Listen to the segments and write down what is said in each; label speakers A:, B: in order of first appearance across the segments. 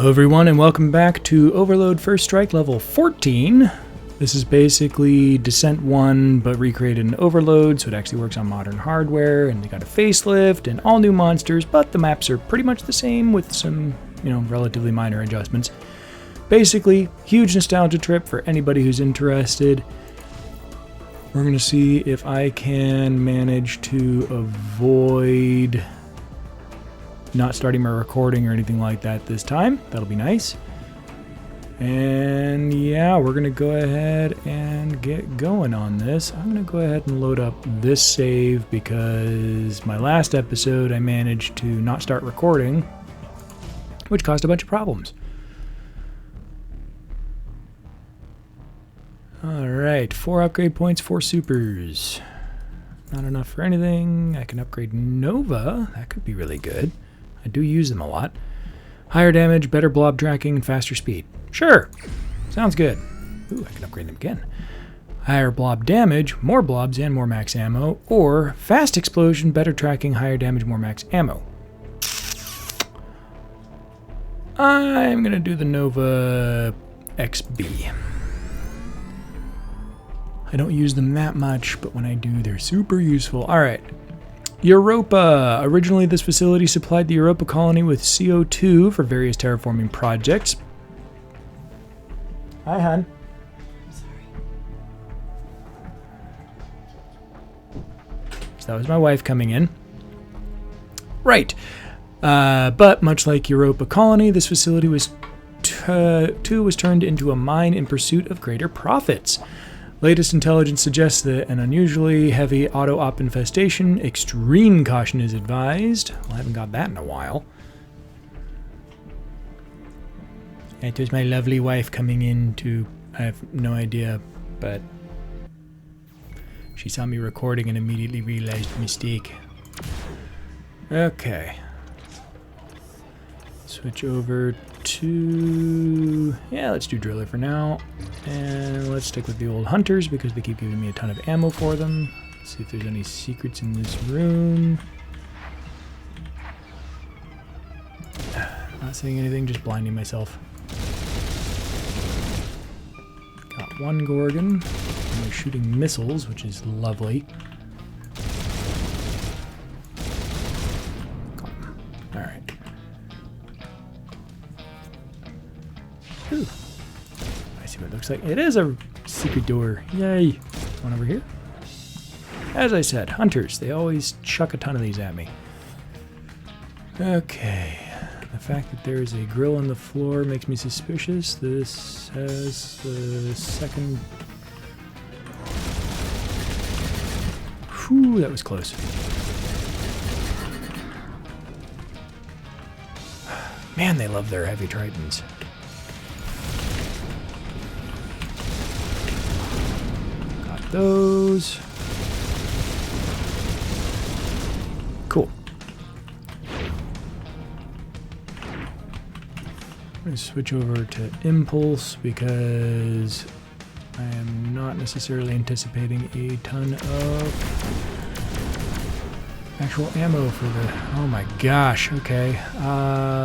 A: Hello everyone and welcome back to Overload First Strike level 14. This is basically Descent 1 but recreated in Overload, so it actually works on modern hardware, and they got a facelift and all new monsters, but the maps are pretty much the same with some, relatively minor adjustments. Basically, huge nostalgia trip for anybody who's interested. We're going to see if I can manage to avoid not starting my recording or anything like that this time. That'll be nice. And yeah, we're gonna go ahead and get going on this. I'm gonna go ahead and load up this save because my last episode I managed to not start recording, which caused a bunch of problems. Alright, 4 upgrade points, 4 supers. Not enough for anything. I can upgrade Nova. That could be really good. I do use them a lot. Higher damage, better blob tracking, and faster speed. Sure. Sounds good. Ooh, I can upgrade them again. Higher blob damage, more blobs, and more max ammo. Or fast explosion, better tracking, higher damage, more max ammo. I'm going to do the Nova XB. I don't use them that much, but when I do, they're super useful. Alright. Europa. Originally, this facility supplied the Europa colony with CO2 for various terraforming projects. Hi, hon.
B: I'm sorry.
A: So that was my wife coming in. Right. But much like Europa colony, this facility was turned into a mine in pursuit of greater profits. Latest intelligence suggests that an unusually heavy auto-op infestation. Extreme caution is advised. Well, I haven't got that in a while. It was my lovely wife coming in to... I have no idea, but... she saw me recording and immediately realized mistake. Okay. Switch over to... yeah, let's do Driller for now. And let's stick with the old Hunters because they keep giving me a ton of ammo for them. Let's see if there's any secrets in this room. Not seeing anything, just blinding myself. Got one Gorgon. And they're shooting missiles, which is lovely. Alright. Ooh. I see what it looks like. It is a secret door. Yay. One over here. As I said, Hunters. They always chuck a ton of these at me. Okay. The fact that there is a grill on the floor makes me suspicious. This has the second... whew, that was close. Man, they love their heavy tritons. Got those. Cool. I'm going to switch over to Impulse because I am not necessarily anticipating a ton of actual ammo for the... oh my gosh, okay.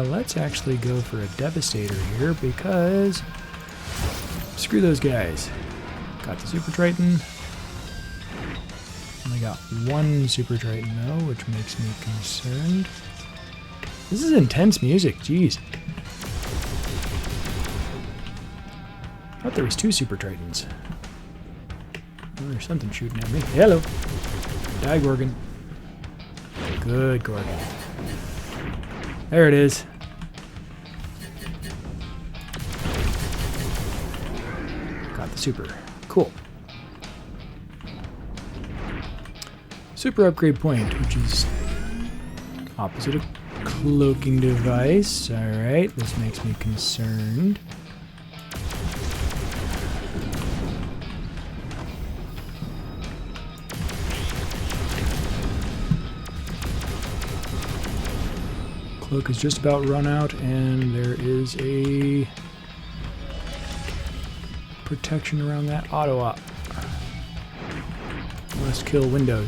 A: Let's actually go for a Devastator here because screw those guys. Got the Super Triton. Only got one Super Triton though, which makes me concerned. This is intense music, jeez. I thought there was 2 Super Tritons. Oh, there's something shooting at me. Hello. Die, Gorgon. Good, Gorgon. There it is. Got the super. Cool. Super upgrade point, which is opposite of cloaking device. Alright, this makes me concerned. Cloak is just about run out, and there is a protection around that auto-op. Must kill window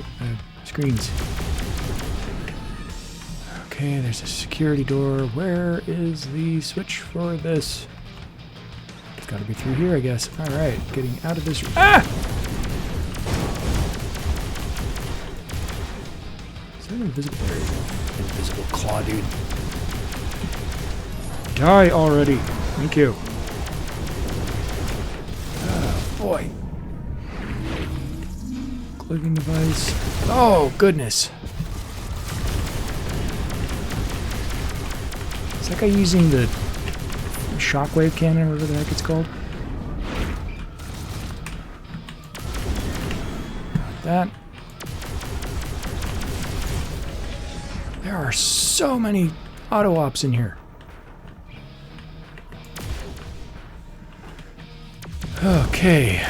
A: screens. Okay, there's a security door. Where is the switch for this? It's got to be through here, I guess. All right, getting out of this room. Ah! Is there an invisible? There you go. Invisible claw, dude. Die already. Thank you. Oh, boy. Cloaking device. Oh, goodness. Is that guy using the shockwave cannon, or whatever the heck it's called? That. There are so many auto ops in here. Okay.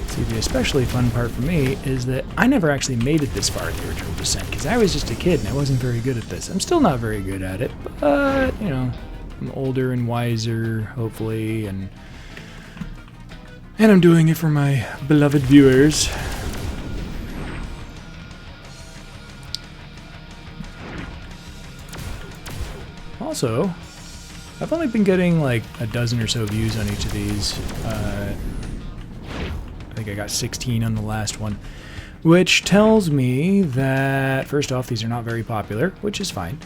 A: See, the especially fun part for me is that I never actually made it this far in the original Descent, because I was just a kid and I wasn't very good at this. I'm still not very good at it, but, you know, I'm older and wiser, hopefully, and I'm doing it for my beloved viewers. Also, I've only been getting like a dozen or so views on each of these. I think I got 16 on the last one, which tells me that, first off, these are not very popular, which is fine,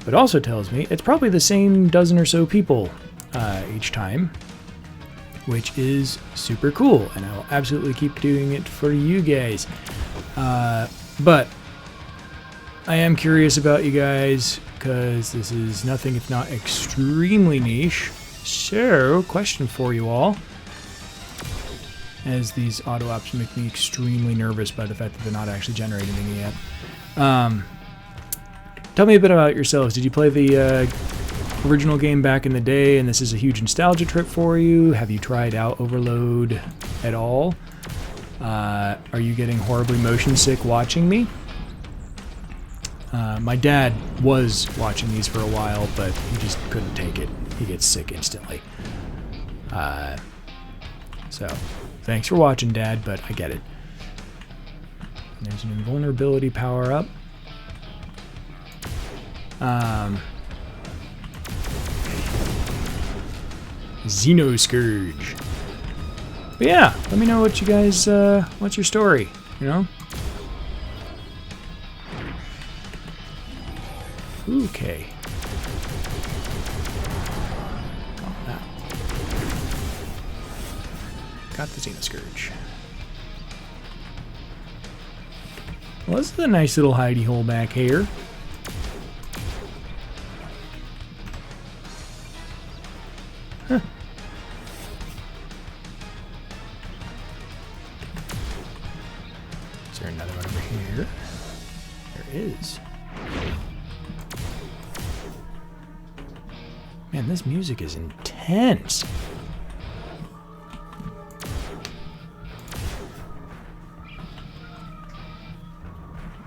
A: but also tells me it's probably the same dozen or so people each time, which is super cool, and I will absolutely keep doing it for you guys. But I am curious about you guys, because this is nothing if not extremely niche. So, question for you all, as these auto ops make me extremely nervous by the fact that they're not actually generating any yet. Tell me a bit about yourselves. Did you play the original game back in the day, and this is a huge nostalgia trip for you? Have you tried out Overload at all? Are you getting horribly motion sick watching me? My dad was watching these for a while, but he just couldn't take it. He gets sick instantly. So, thanks for watching, Dad, but I get it. And there's an invulnerability power-up. Xeno Scourge. But yeah, let me know what you guys, what's your story, you know? Okay. Got that. Got the Xeno Scourge. Well, this is a nice little hidey hole back here. Huh. Is there another one over here? There is. Man, this music is intense.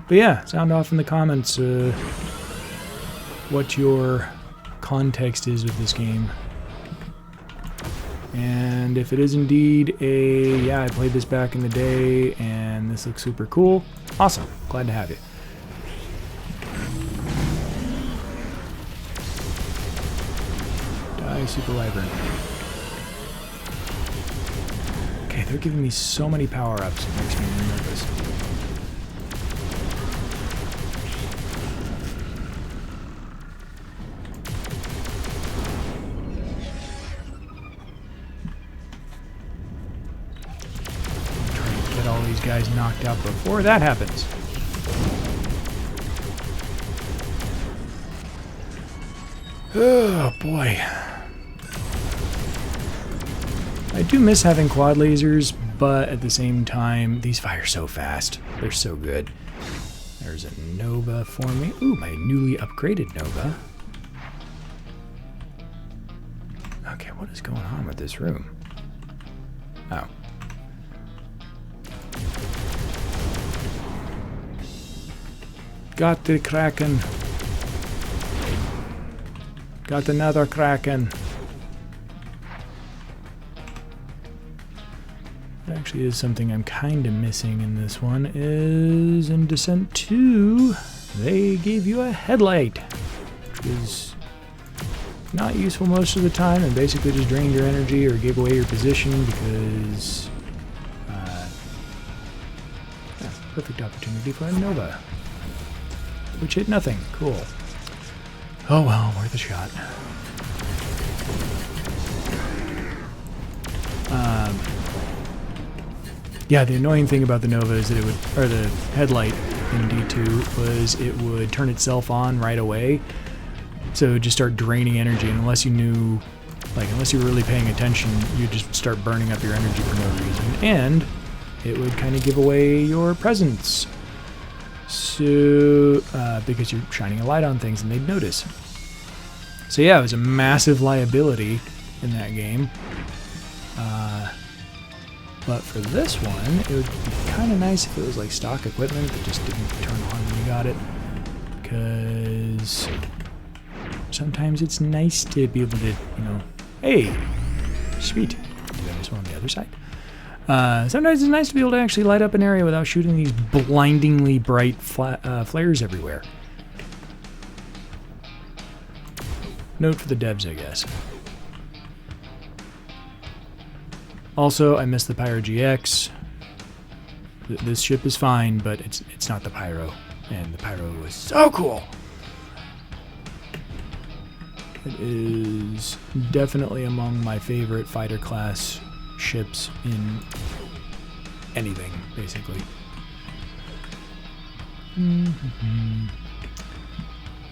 A: But yeah, sound off in the comments what your context is with this game. And if it is indeed a, yeah, I played this back in the day and this looks super cool, awesome. Glad to have you. Super Wyvern. Okay, they're giving me so many power-ups, it makes me nervous. I'm trying to get all these guys knocked out before that happens. Oh boy. I do miss having quad lasers, but at the same time, these fire so fast. They're so good. There's a Nova for me. Ooh, my newly upgraded Nova. Okay, what is going on with this room? Oh. Got the Kraken. Got another Kraken. That actually is something I'm kind of missing in this one, is in Descent 2, they gave you a headlight, which is not useful most of the time and basically just drained your energy or gave away your position because perfect opportunity for a Nova, which hit nothing. Cool. Oh well, worth a shot. Yeah, the annoying thing about the Nova is that it would, or the headlight in D2 was it would turn itself on right away. So it would just start draining energy, and unless you knew, like, unless you were really paying attention, you'd just start burning up your energy for no reason. And it would kind of give away your presence. So, because you're shining a light on things and they'd notice. So yeah, it was a massive liability in that game. But for this one, it would be kind of nice if it was like stock equipment that just didn't turn on when you got it. Because sometimes it's nice to be able to, you know, hey, sweet. Do I miss one on the other side? Sometimes it's nice to be able to actually light up an area without shooting these blindingly bright flares everywhere. Note for the devs, I guess. Also, I missed the Pyro GX. This ship is fine, but it's not the Pyro. And the Pyro was so cool! It is definitely among my favorite fighter class ships in anything, basically.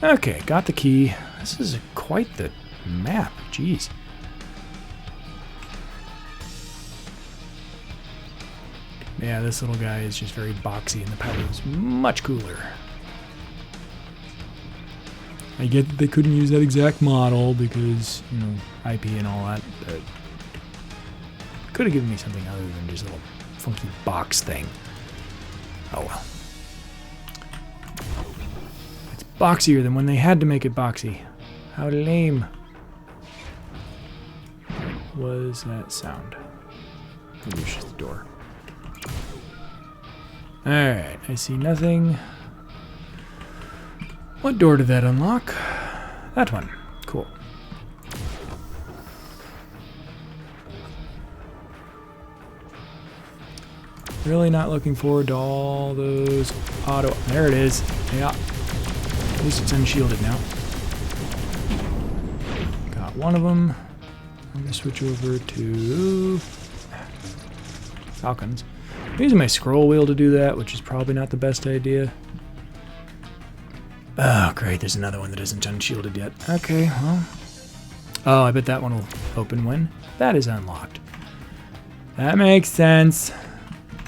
A: Okay, got the key. This is quite the map. Jeez. Yeah, this little guy is just very boxy, and the Pyro is much cooler. I get that they couldn't use that exact model because, you know, IP and all that, but could have given me something other than just a little funky box thing. Oh well. It's boxier than when they had to make it boxy. How lame. What was that sound? Maybe it's just the door. Alright, I see nothing. What door did that unlock? That one. Cool. Really not looking forward to all those auto... There it is. Yeah. At least it's unshielded now. Got one of them. I'm going to switch over to Falcons. I'm using my scroll wheel to do that, which is probably not the best idea. Oh, great. There's another one that isn't unshielded yet. Okay, well. Oh, I bet that one will open when that is unlocked. That makes sense.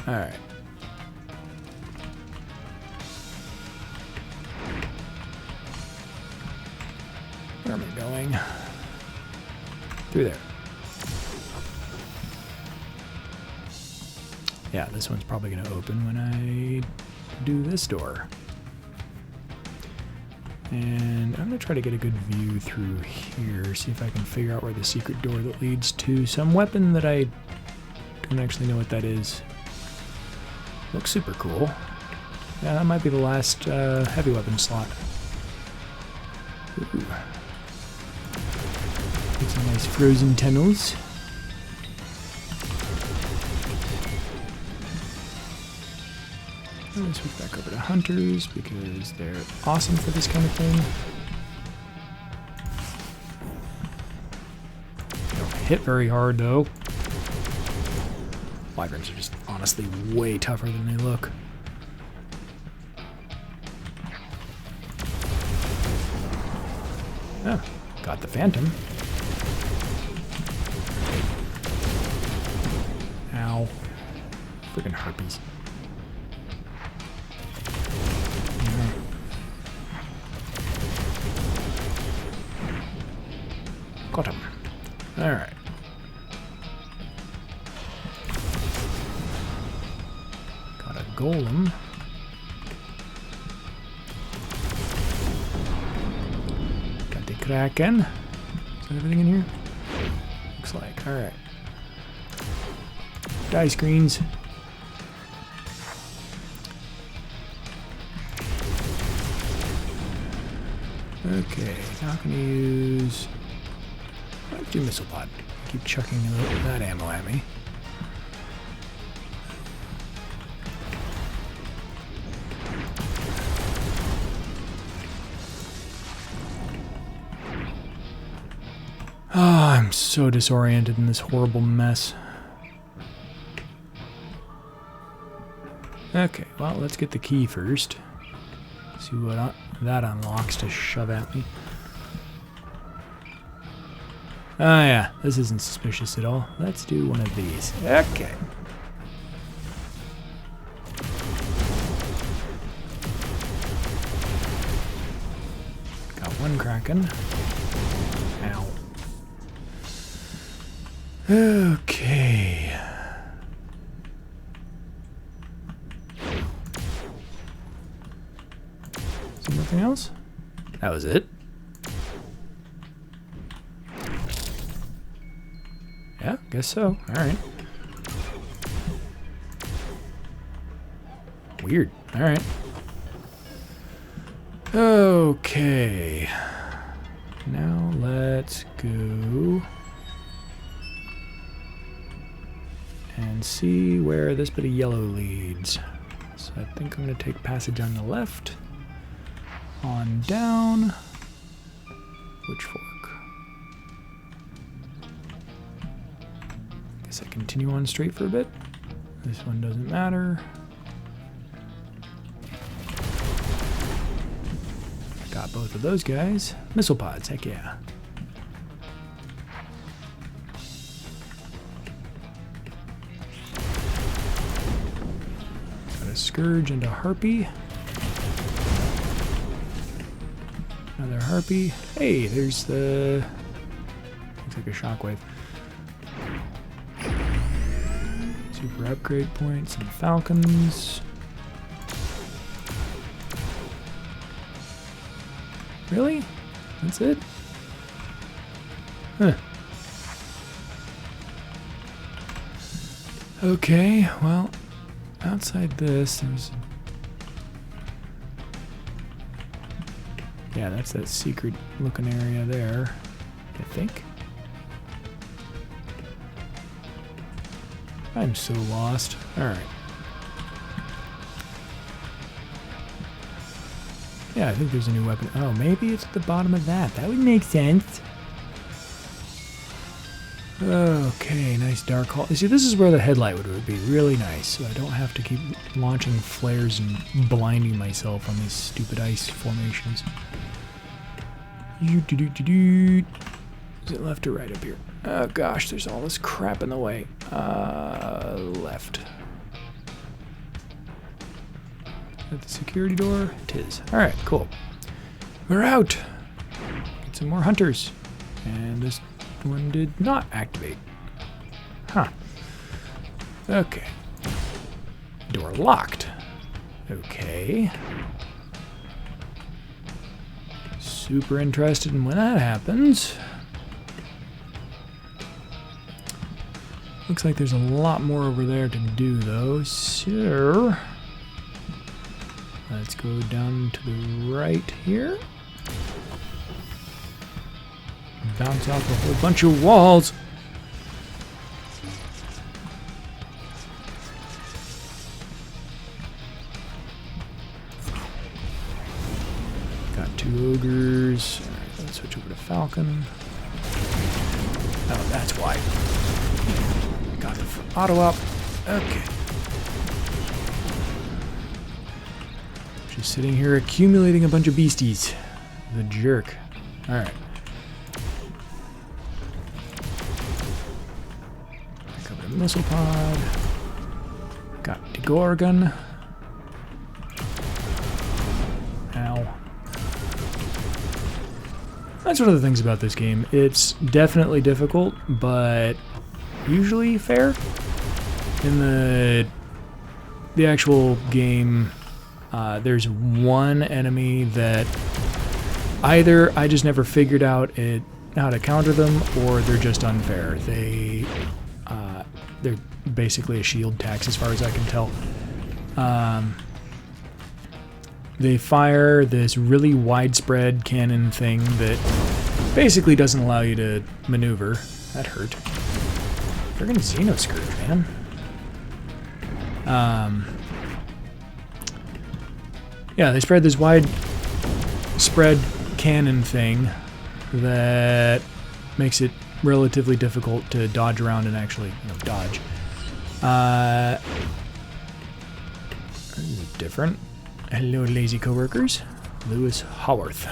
A: Alright. Where am I going? Through there. Yeah, this one's probably going to open when I do this door. And I'm going to try to get a good view through here, see if I can figure out where the secret door that leads to some weapon that I don't actually know what that is. Looks super cool. Yeah, that might be the last heavy weapon slot. Ooh. Get some nice frozen tunnels. I'm going to switch back over to hunters because they're awesome for this kind of thing. They don't hit very hard though. Wyverns are just honestly way tougher than they look. Oh, got the Phantom. Ow. Freaking harpies. Got him. Alright. Got a golem. Got the Kraken. Is that everything in here? Looks like. Alright. Die screens. Okay, not gonna use... Let's do missile pod. Keep chucking that ammo at me. Oh, I'm so disoriented in this horrible mess. Okay, well, let's get the key first. See what that unlocks to shove at me. Ah, yeah, this isn't suspicious at all. Let's do one of these. Okay. Got one Kraken. Ow. Okay. Is there nothing else? That was it. Yeah, guess so. Alright. Weird. Alright. Okay. Now let's go and see where this bit of yellow leads. So I think I'm going to take passage on the left, on down. Which fork? Guess I continue on straight for a bit. This one doesn't matter. Got both of those guys. Missile pods, heck yeah. Got a Scourge and a Harpy. Another Harpy. Hey, there's the... looks like a shockwave. Super upgrade points and Falcons. Really? That's it? Huh. Okay, well, outside this, there's... yeah, that's that secret looking area there, I think. I'm so lost. Alright. Yeah, I think there's a new weapon. Oh, maybe it's at the bottom of that. That would make sense. Okay, nice dark hall. You see, this is where the headlight would be really nice, so I don't have to keep launching flares and blinding myself on these stupid ice formations. Is it left or right up here? Oh gosh, there's all this crap in the way. Left. At the security door? It is. Alright, cool. We're out! Get some more hunters. And this one did not activate. Huh. Okay. Door locked. Okay. Super interested in when that happens. Looks like there's a lot more over there to do though, so let's go down to the right here. Bounce off a whole bunch of walls. Got two ogres. All right, let's switch over to Falcon. Oh, that's why. Got the auto up. Okay. Just sitting here accumulating a bunch of beasties. The jerk. All right. Pick up a missile pod. Got the Gorgon. Ow. That's one of the things about this game. It's definitely difficult, but usually fair. In the actual game, there's one enemy that either I just never figured out how to counter them, or they're just unfair. They They're basically a shield tax as far as I can tell. They fire this really widespread cannon thing that basically doesn't allow you to maneuver. That hurt. Friggin' Xenoscourge, man. Yeah, they spread this widespread cannon thing that makes it relatively difficult to dodge around and actually, dodge. This is different. Hello, lazy coworkers. Lewis Haworth.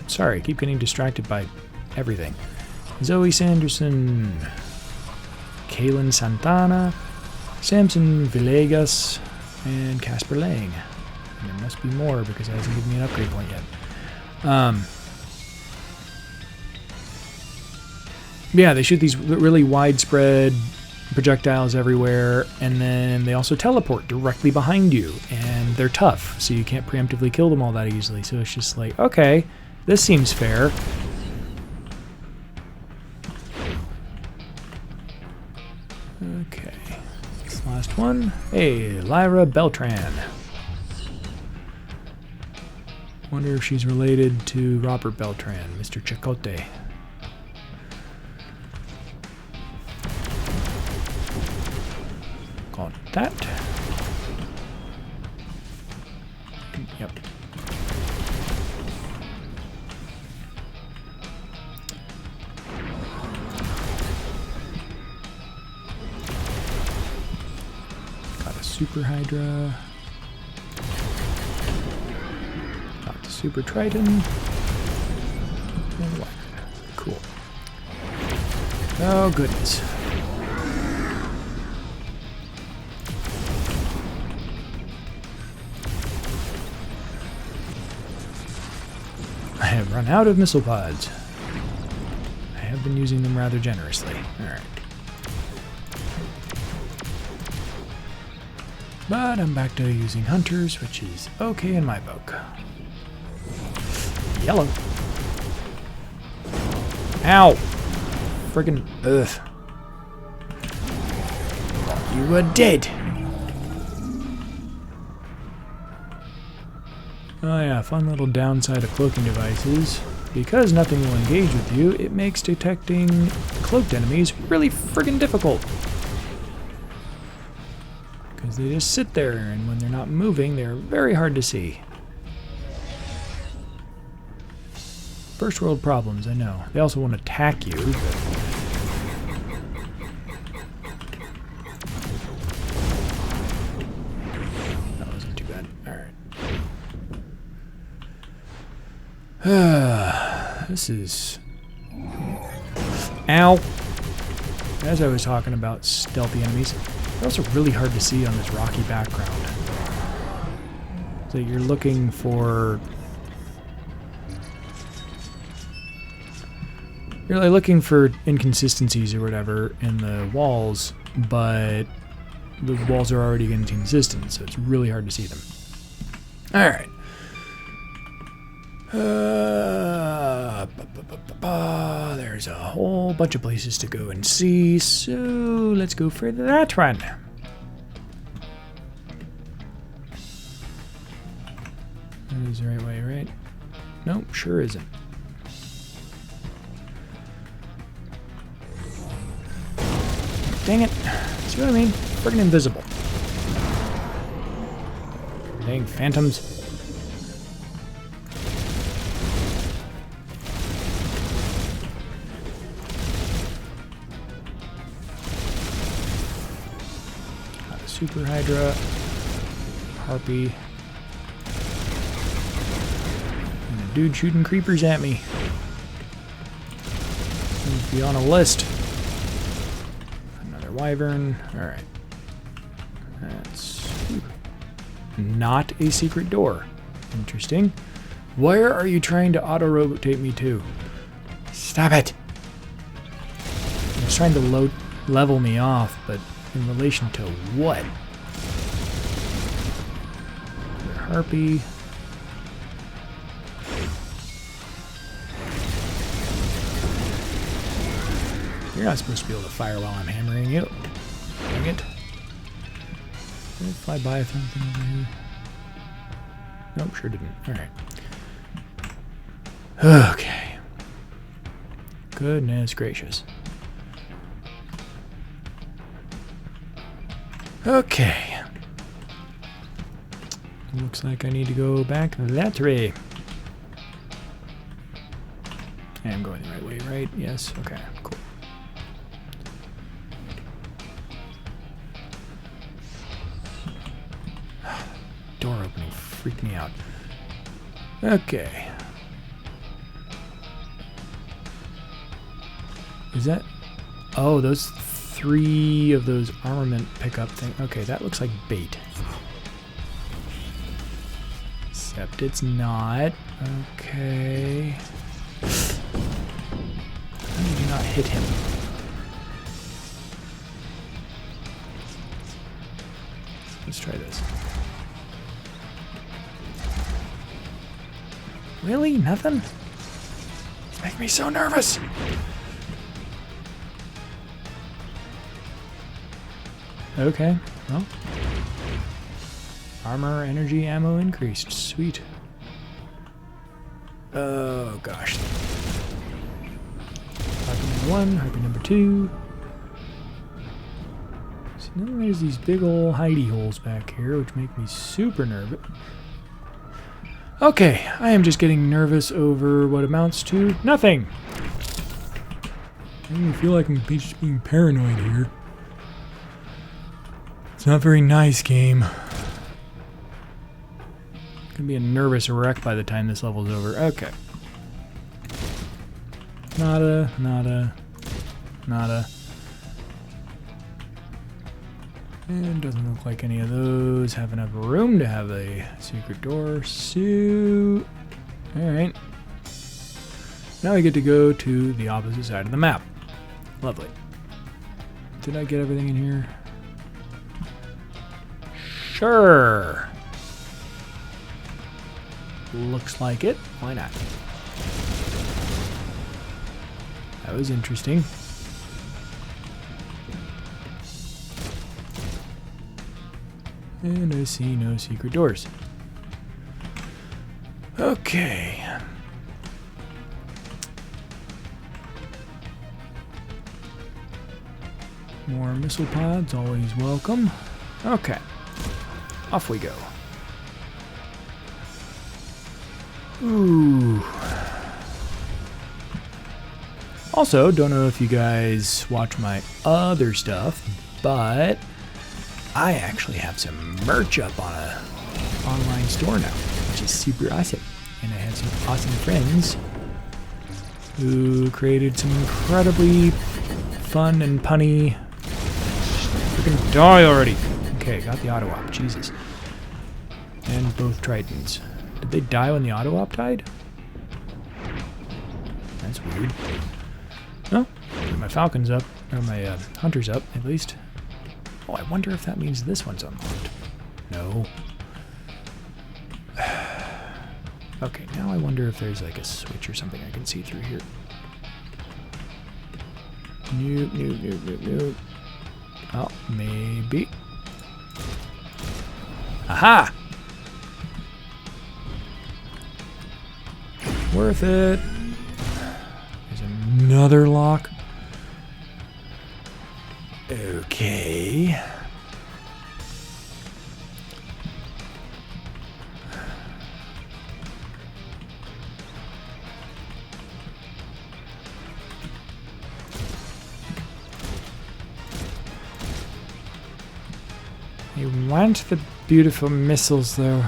A: Sorry, I keep getting distracted by everything. Zoe Sanderson, Kaylin Santana, Samson Villegas, and Casper Lang. And there must be more because it hasn't given me an upgrade point yet. Yeah, they shoot these really widespread projectiles everywhere, and then they also teleport directly behind you, and they're tough, so you can't preemptively kill them all that easily. So it's just like, okay, this seems fair. Okay, this last one. Hey, Lyra Beltran. Wonder if she's related to Robert Beltran, Mr. Chicote. Got that. Yep. Got a Super Hydra. Got the Super Triton. And what? Cool. Oh, goodness. I have run out of missile pods. I have been using them rather generously. Alright. But I'm back to using hunters, which is okay in my book. Yellow. Ow! Friggin' ugh. You were dead! Oh yeah, fun little downside of cloaking devices. Because nothing will engage with you, it makes detecting cloaked enemies really friggin' difficult. Because they just sit there, and when they're not moving, they're very hard to see. First world problems, I know. They also won't attack you, but... that wasn't too bad. Alright. This is... Ow! As I was talking about stealthy enemies, they're also really hard to see on this rocky background. So you're looking for... You're like looking for inconsistencies or whatever in the walls, but the walls are already inconsistent, so it's really hard to see them. Alright. There's a whole bunch of places to go and see, so let's go for that one. That is the right way, right? Nope, sure isn't. Dang it. See what I mean? Friggin' invisible. Dang phantoms. Got a Super Hydra. Harpy. And a dude shooting creepers at me. Seems to be on a list. Wyvern. Alright. That's not a secret door. Interesting. Where are you trying to auto-rotate me to? Stop it! It's trying to level me off, but in relation to what? Harpy. You're not supposed to be able to fire while I'm hammering you. Dang it. Did it fly by something over here? Nope, sure didn't. Alright. Okay. Goodness gracious. Okay. Looks like I need to go back that way. I'm going the right way, right? Yes. Okay, cool. Door opening freaked me out. Okay. Is that... Oh, those 3 of those armament pickup things. Okay, that looks like bait. Except it's not. Okay. How did you not hit him? Let's try this. Really? Nothing? It's making me so nervous. Okay, well. Armor, energy, ammo increased. Sweet. Oh, gosh. Harpy number 1, harpy number 2. So now there's these big ol' hidey holes back here, which make me super nervous. Okay, I am just getting nervous over what amounts to nothing. I feel like I'm just being paranoid here. It's not very nice, game. Gonna be a nervous wreck by the time this level's over. Okay. Nada, nada, nada. And doesn't look like any of those have enough room to have a secret door. So, alright. Now we get to go to the opposite side of the map. Lovely. Did I get everything in here? Sure. Looks like it. Why not? That was interesting. And I see no secret doors. Okay. More missile pods, always welcome. Okay. Off we go. Ooh. Also, don't know if you guys watch my other stuff, but I actually have some merch up on a online store now, which is super awesome. And I have some awesome friends who created some incredibly fun and punny... Freaking die already! Okay, got the auto-op, Jesus. And both Tritons. Did they die when the auto-op died? That's weird. No, my Falcon's up, or my Hunter's up, at least. Oh, I wonder if that means this one's unlocked. No. Okay, now I wonder if there's like a switch or something I can see through here. Nope, nope, nope, nope, nope. Oh, maybe. Aha! Worth it. There's another lock. Okay. You want the beautiful missiles, though.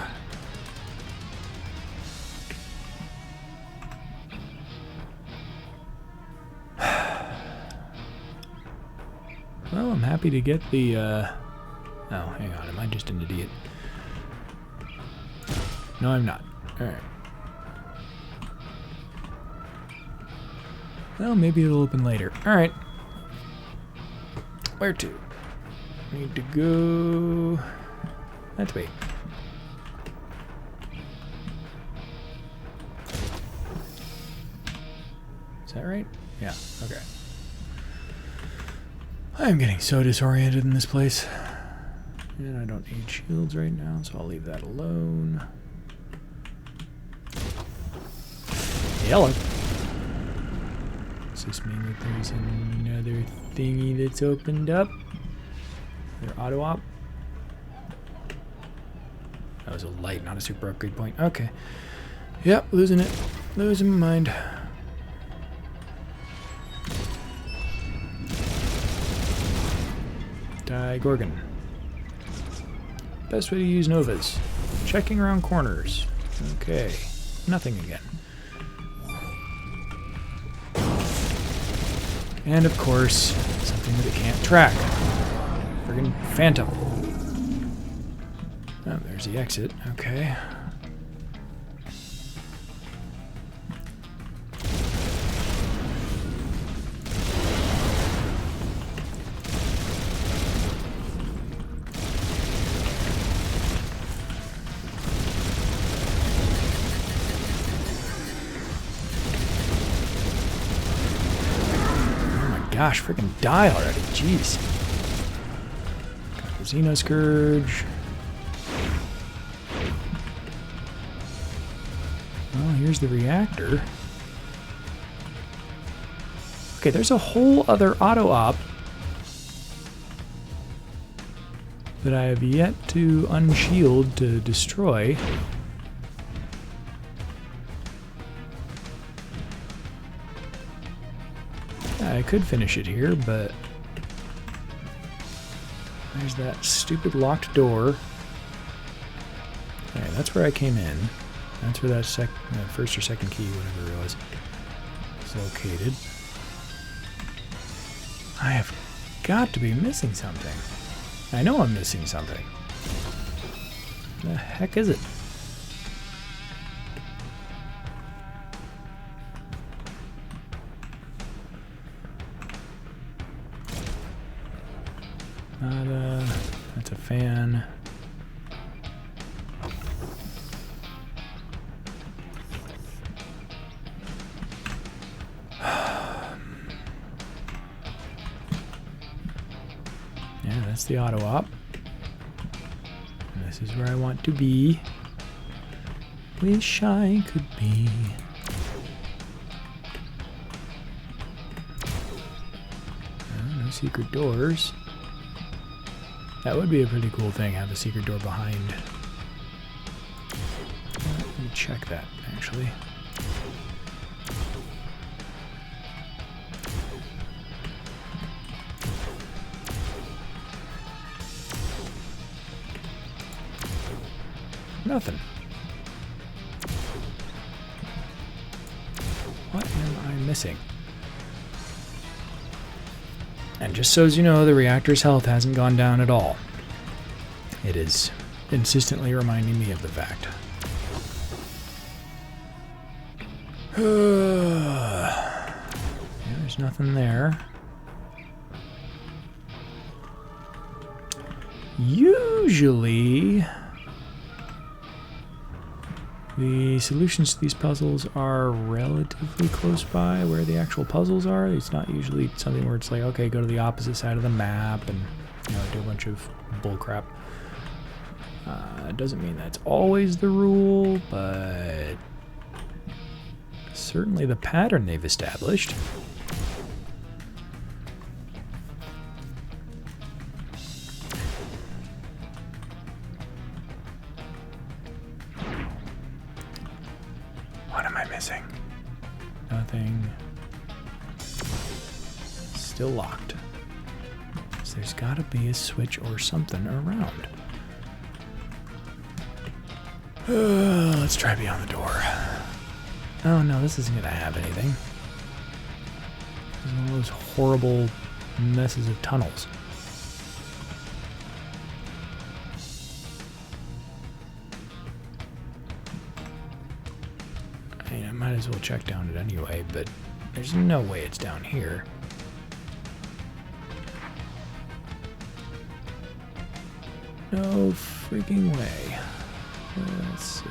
A: Well, I'm happy to get the, Oh, hang on. Am I just an idiot? No, I'm not. Alright. Well, maybe it'll open later. Alright. Where to? Need to go... that way. Is that right? Yeah, okay. I'm getting so disoriented in this place. And I don't need shields right now, so I'll leave that alone. Yellow. Does this mean that there's another thingy that's opened up? Another auto op? That was a light, not a super upgrade point. Okay. Yep, losing it. Losing my mind. Die Gorgon. Best way to use Novas. Checking around corners. Okay. Nothing again. And of course, something that it can't track. Friggin' Phantom. Oh, there's the exit. Okay. Gosh, freaking die already. Jeez. Got the Xenoscourge. Well, here's the reactor. Okay, there's a whole other auto-op that I have yet to unshield to destroy. I could finish it here, but there's that stupid locked door. Okay, that's where I came in. That's where that first or second key, whatever it was, is located. I have got to be missing something. I know I'm missing something. What the heck is it? That's a fan. Yeah, that's the auto op. And this is where I want to be. Wish I could be. Oh, no secret doors. That would be a pretty cool thing, have a secret door behind. Let me check that, actually. Nothing. What am I missing? And just so as you know, the reactor's health hasn't gone down at all. It is insistently reminding me of the fact. Yeah, there's nothing there. Usually, the solutions to these puzzles are relatively close by where the actual puzzles are. It's not usually something where it's like, okay, go to the opposite side of the map and, you know, do a bunch of bullcrap. It doesn't mean that's always the rule, but certainly the pattern they've established. What am I missing? Nothing. Still locked. So there's got to be a switch or something around. Let's try beyond the door. Oh no, this isn't gonna have anything. This is one of those horrible messes of tunnels. I mean, I might as well check down it anyway, but there's no way it's down here. No freaking way. Let's see.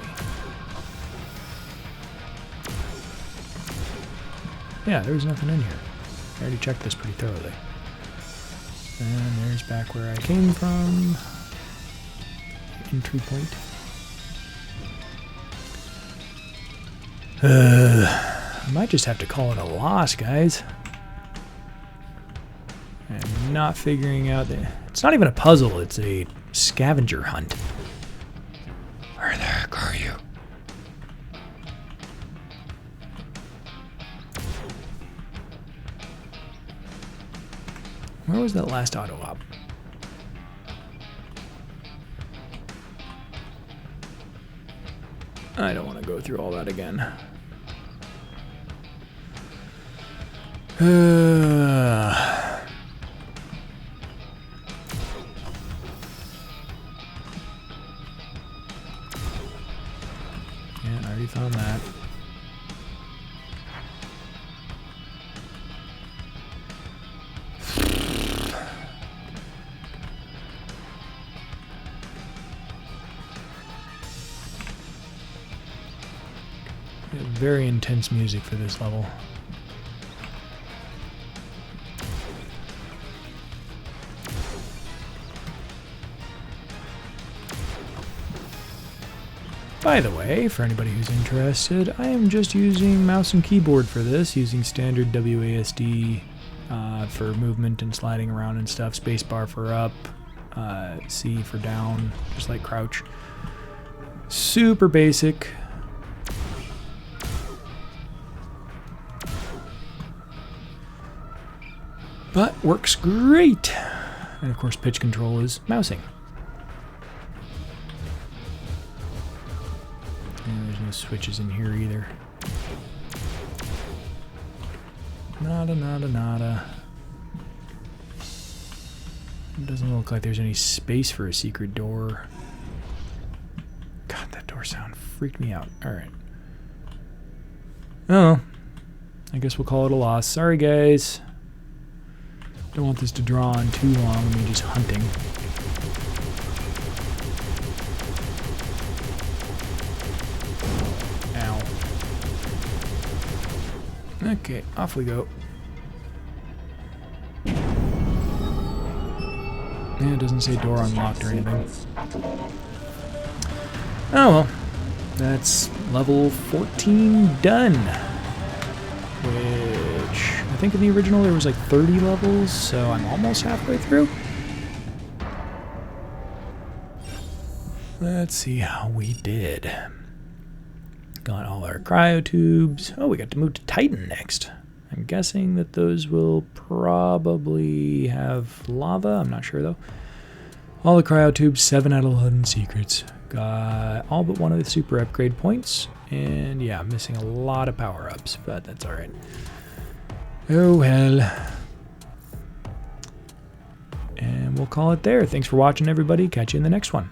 A: Yeah, there was nothing in here. I already checked this pretty thoroughly. And there's back where I came from. Entry point. I might just have to call it a loss, guys. I'm not figuring out that it's not even a puzzle, it's a scavenger hunt. Where the heck are you? Where was that last auto op? I don't want to go through all that again. Yeah, I already found that. Very intense music for this level. By the way, for anybody who's interested, I am just using mouse and keyboard for this, using standard WASD for movement and sliding around and stuff, spacebar for up, C for down, just like crouch. Super basic. But works great. And of course pitch control is mousing. And there's no switches in here either. Nada, nada, nada. It doesn't look like there's any space for a secret door. God, that door sound freaked me out. Alright. Oh, I guess we'll call it a loss. Sorry, guys. Don't want this to draw on too long of me just hunting. Ow. Okay, off we go. Yeah, it doesn't say door unlocked or anything. Oh well. That's level 14 done. Which, I think in the original there was like 30 levels, so I'm almost halfway through. Let's see how we did. Got all our cryotubes. Oh, we got to move to Titan next. I'm guessing that those will probably have lava. I'm not sure though. All the cryotubes, 7 out of 11 secrets. Got all but one of the super upgrade points. And yeah, I'm missing a lot of power-ups, but that's alright. Oh well. And we'll call it there. Thanks for watching, everybody. Catch you in the next one.